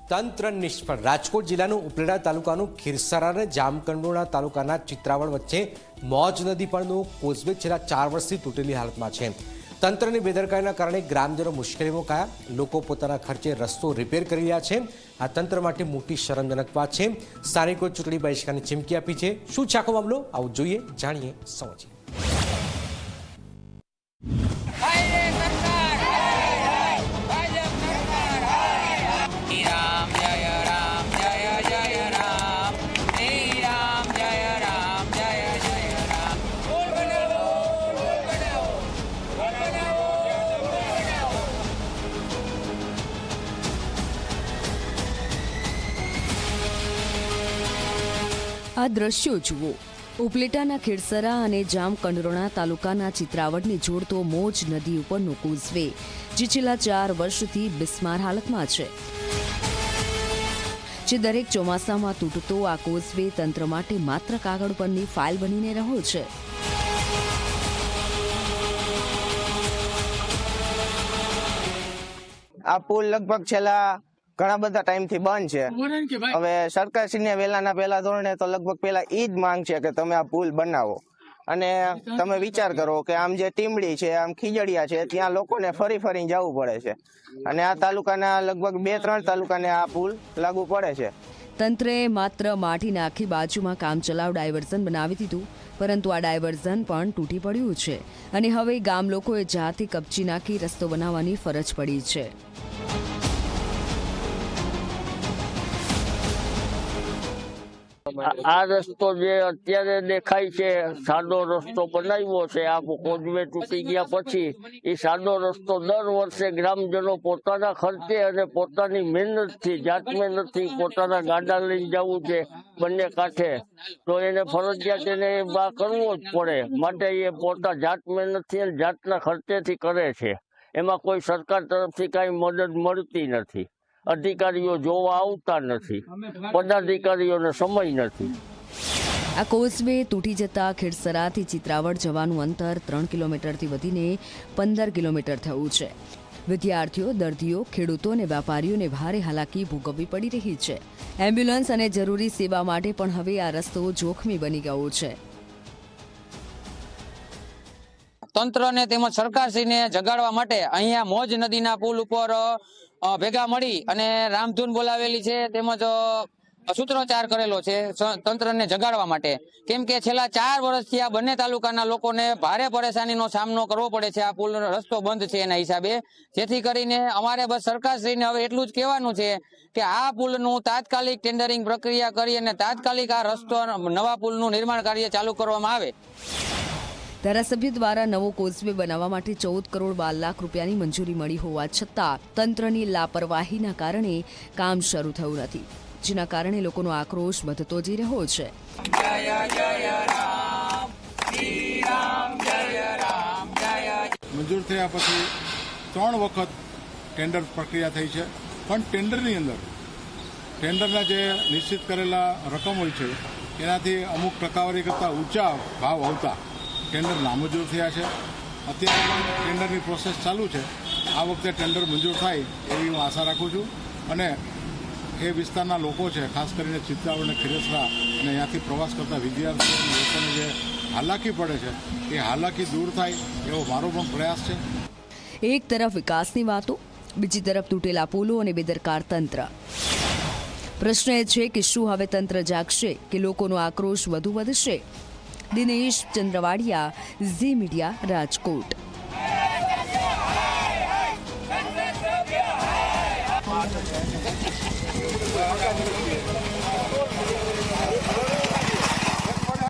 તંત્ર નિષ્ફળ। રાજકોટ જિલ્લાનું ઉપલેટા તાલુકાનું ખીરસરા અને જામકંડોરણા તાલુકાના ચિત્રાવડ વચ્ચે મોજ નદી પરનો કોઝવે છેલ્લા 4 વર્ષથી તૂટેલી હાલતમાં છે। તંત્રની બેદરકારીના કારણે ગ્રામજનો મુશ્કેલીમાં મુકાયા। લોકો પોતાના ખર્ચે રસ્તો રિપેર કરી રહ્યા છે। આ તંત્ર માટે મોટી શરમજનક વાત છે। સ્થાનિકો ચૂંટણી બહિષ્કારની ચીમકી આપી છે। શું છે આખો મામલો? આવું જોઈએ, જાણીએ, સમજીએ। આ દ્રશ્યો જુઓ। ઉપલેટાના ખીરસરા અને જામકંડોરણા તાલુકાના ચિત્રાવડને જોડતો મોજ નદી ઉપરનો કોઝવે, જે છેલ્લા 4 વર્ષથી બિસ્માર હાલતમાં છે। જે દરેક ચોમાસામાં તૂટતો આ કોઝવે તંત્ર માટે માત્ર કાગળ પરની ફાઇલ બનીને રહ્યો છે। આ પુલ લગભગ છેલ્લા ઘણા બધા ટાઈમથી બંધ છે। હવે સરકારશ્રીને વહેલાના પહેલા ધોરણે તો લગભગ પહેલા ઈ જ માંગ છે કે તમે આ પુલ બનાવો। અને તમે વિચાર કરો કે આમ જે ટીમડી છે, આમ ખીજડીયા છે, ત્યાં લોકોને ફરી ફરીને જવું પડે છે। અને આ તાલુકાના લગભગ 2-3 તાલુકાને આ પુલ લાગુ પડે છે। તંત્રએ માત્ર માટી નાખી બાજુમાં કામચલાઉ ડાયવર્ઝન બનાવી દીધું, પરંતુ આ ડાયવર્ઝન પણ તૂટી પડ્યું છે અને હવે ગામ લોકોએ જાતે કપચી નાખી રસ્તો બનાવવાની ફરજ પડી છે। આ રસ્તો જે અત્યારે દેખાય છે, સાદો રસ્તો બનાવ્યો છે, આ કોઝવે તૂટી ગયા પછી એ સાદો રસ્તો દર વર્ષે ગ્રામજનો પોતાના ખર્ચે અને પોતાની મહેનતથી, જાત મહેનતથી પોતાના ગાડા લઈને જવું છે બંને કાંઠે, તો એને ફરજિયાત એને કરવો જ પડે। માટે એ પોતા જાત મહેનતથી અને જાતના ખર્ચેથી કરે છે। એમાં કોઈ સરકાર તરફથી કાંઈ મદદ મળતી નથી। અધિકારીઓ જોવા આવતા નથી, પદાધિકારીઓને સમય નથી। આ કોઝવે તૂટી જતા ખીરસરાથી ચિત્રાવડ જવાનું અંતર 3 કિલોમીટરથી વધીને 15 કિલોમીટર થયું છે। વિદ્યાર્થીઓ, દર્દીઓ, ખેડૂતો અને વેપારીઓને ભારે હાલાકી ભોગવવી પડી રહી છે। એમ્બ્યુલન્સ અને જરૂરી સેવા માટે પણ હવે આ રસ્તો જોખમી બની ગયો છે। તંત્રને તેમજ સરકારશ્રીને જગાડવા માટે અહીંયા મોજ નદીના પુલ ઉપર ભેગા મળી અને રામધૂન બોલાવેલી છે, તેમજ સૂત્રોચ્ચાર કરેલો છે તંત્રને જગાડવા માટે। કેમ કે છેલ્લા 4 વર્ષથી આ બંને તાલુકાના લોકોને ભારે પરેશાનીનો સામનો કરવો પડે છે। આ પુલનો રસ્તો બંધ છે એના હિસાબે, જેથી કરીને અમારે બસ સરકારશ્રીને હવે એટલું જ કહેવાનું છે કે આ પુલનું તાત્કાલિક ટેન્ડરિંગ પ્રક્રિયા કરી અને તાત્કાલિક આ રસ્તો નવા પુલનું નિર્માણ કાર્ય ચાલુ કરવામાં આવે। ધારાસભ્ય દ્વારા નવો કોઝવે બનાવવા માટે 14 કરોડ 12 લાખ રૂપિયાની મંજૂરી મળી હોવા છતાં તંત્રની લાપરવાહીના કારણે કામ શરૂ થયું નથી, જેના કારણે લોકોનો આક્રોશ વધતો જઈ રહ્યો છે। મંજૂર થયા પછી 3 વખત ટેન્ડર પ્રક્રિયા થઈ છે, પણ ટેન્ડરની અંદર ટેન્ડરના જે નિશ્ચિત કરેલા રકમ હોય છે એનાથી અમુક ટકાવારી કરતાં ઊંચા ભાવ આવતા ટેન્ડર નામંજૂર થયા છે। અત્યારે પણ ટેન્ડરની પ્રોસેસ ચાલુ છે। આ વખતે ટેન્ડર મંજૂર થાય એવી હું આશા રાખું છું અને એ વિસ્તારના લોકો છે, ખાસ કરીને ચિત્રાવડ અને ખીરસરા અને અહીંયાથી પ્રવાસ કરતા વિદ્યાર્થીઓ લોકોને જે હાલાકી પડે છે એ હાલાકી દૂર થાય એવો મારો પણ પ્રયાસ છે। એક તરફ વિકાસની વાતો, બીજી તરફ તૂટેલા પુલો અને બેદરકાર તંત્ર। પ્રશ્ન એ છે કે શું હવે તંત્ર જાગશે કે લોકોનો આક્રોશ વધુ વધશે? દિનેશ ચંદ્રવાડિયા, ઝી મીડિયા, રાજકોટ।